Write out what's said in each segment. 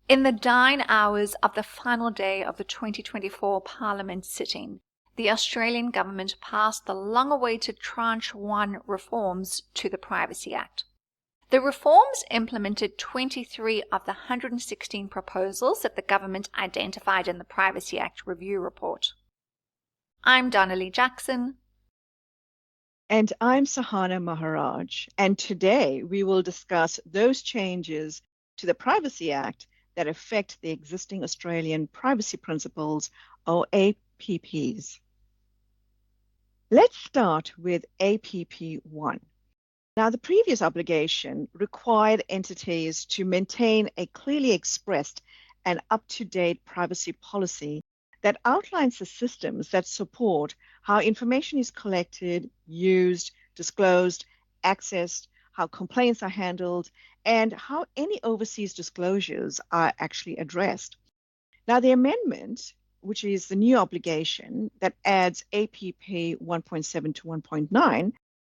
In the dying hours of the final day of the 2024 Parliament sitting, the Australian government passed the long-awaited Tranche 1 reforms to the Privacy Act. The reforms implemented 23 of the 116 proposals that the government identified in the Privacy Act review report. I'm Donna-Leigh Jackson. And I'm Sohana Maharaj. And today we will discuss those changes to the Privacy Act that affect the existing Australian privacy principles, or APPs. Let's start with APP 1. Now, the previous obligation required entities to maintain a clearly expressed and up-to-date privacy policy that outlines the systems that support how information is collected, used, disclosed, accessed, how complaints are handled, and how any overseas disclosures are actually addressed. Now, the amendment, which is the new obligation that adds APP 1.7 to 1.9,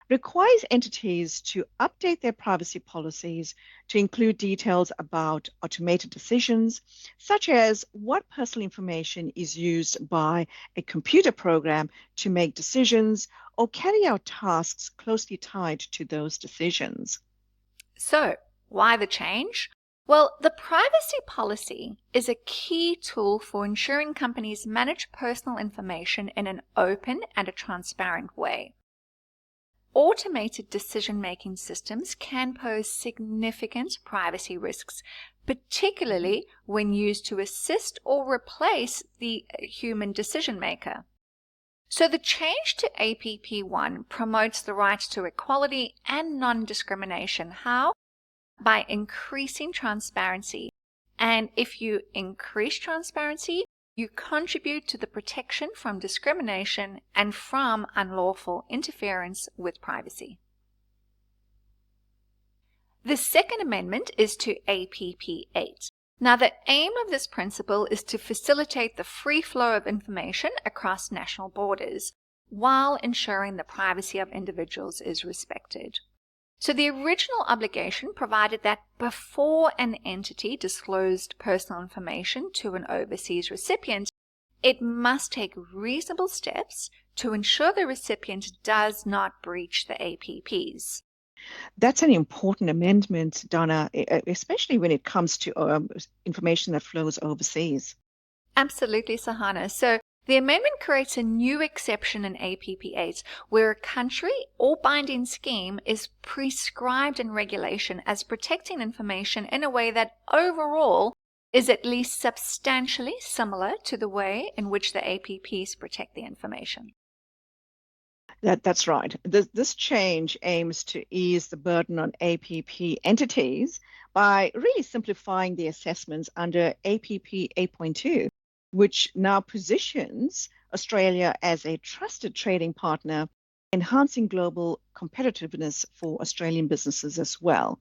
requires entities to update their privacy policies to include details about automated decisions, such as what personal information is used by a computer program to make decisions or carry out tasks closely tied to those decisions. So, why the change? Well, the privacy policy is a key tool for ensuring companies manage personal information in an open and a transparent way. Automated decision-making systems can pose significant privacy risks, particularly when used to assist or replace the human decision-maker. So the change to APP 1 promotes the right to equality and non-discrimination. How? By increasing transparency. And if you increase transparency, you contribute to the protection from discrimination and from unlawful interference with privacy. The second amendment is to APP 8. Now, the aim of this principle is to facilitate the free flow of information across national borders while ensuring the privacy of individuals is respected. So the original obligation provided that before an entity disclosed personal information to an overseas recipient, it must take reasonable steps to ensure the recipient does not breach the APPs. That's an important amendment, Donna, especially when it comes to information that flows overseas. Absolutely, Sohana. So the amendment creates a new exception in APP 8 where a country or binding scheme is prescribed in regulation as protecting information in a way that overall is at least substantially similar to the way in which the APPs protect the information. That's right. This change aims to ease the burden on APP entities by really simplifying the assessments under APP 8.2, which now positions Australia as a trusted trading partner, enhancing global competitiveness for Australian businesses as well.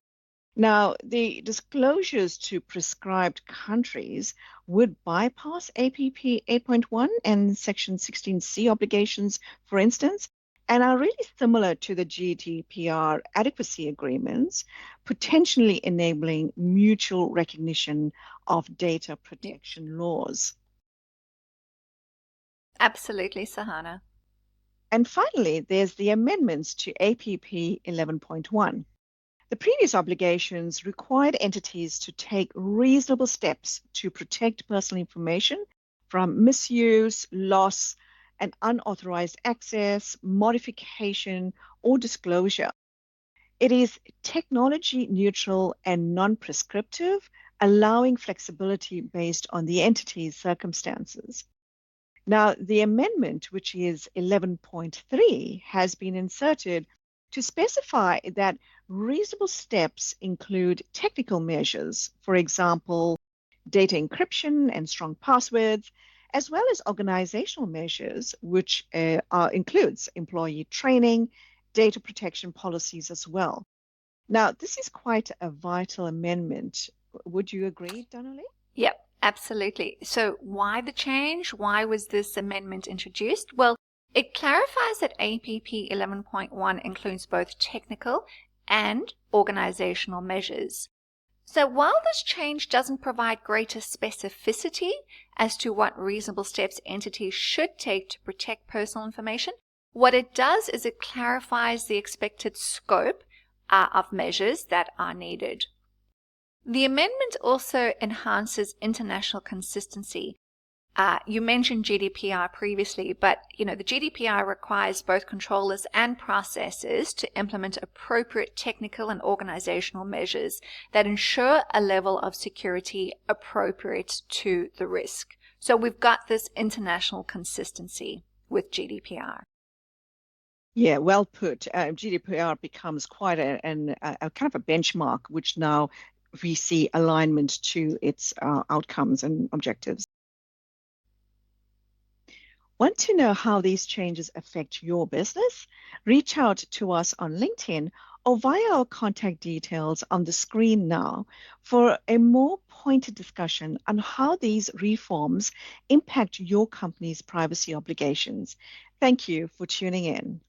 Now, the disclosures to prescribed countries would bypass APP 8.1 and Section 16C obligations, for instance, and are really similar to the GDPR adequacy agreements, potentially enabling mutual recognition of data protection laws. Absolutely, Sohana. And finally, there's the amendments to APP 11.1. The previous obligations required entities to take reasonable steps to protect personal information from misuse, loss, and unauthorized access, modification, or disclosure. It is technology neutral and non-prescriptive, allowing flexibility based on the entity's circumstances. Now, the amendment, which is 11.3, has been inserted to specify that reasonable steps include technical measures, for example, data encryption and strong passwords, as well as organizational measures, which includes employee training, data protection policies as well. Now, this is quite a vital amendment. Would you agree, Donna-Leigh? Yep, absolutely. So why the change? Why was this amendment introduced? Well, it clarifies that APP 11.1 includes both technical and organizational measures. So while this change doesn't provide greater specificity as to what reasonable steps entities should take to protect personal information, what it does is it clarifies the expected scope of measures that are needed. The amendment also enhances international consistency. You mentioned GDPR previously, but the GDPR requires both controllers and processors to implement appropriate technical and organizational measures that ensure a level of security appropriate to the risk. So we've got this international consistency with GDPR. Yeah, well put. GDPR becomes quite a kind of a benchmark, which now we see alignment to its outcomes and objectives. Want to know how these changes affect your business? Reach out to us on LinkedIn or via our contact details on the screen now for a more pointed discussion on how these reforms impact your company's privacy obligations. Thank you for tuning in.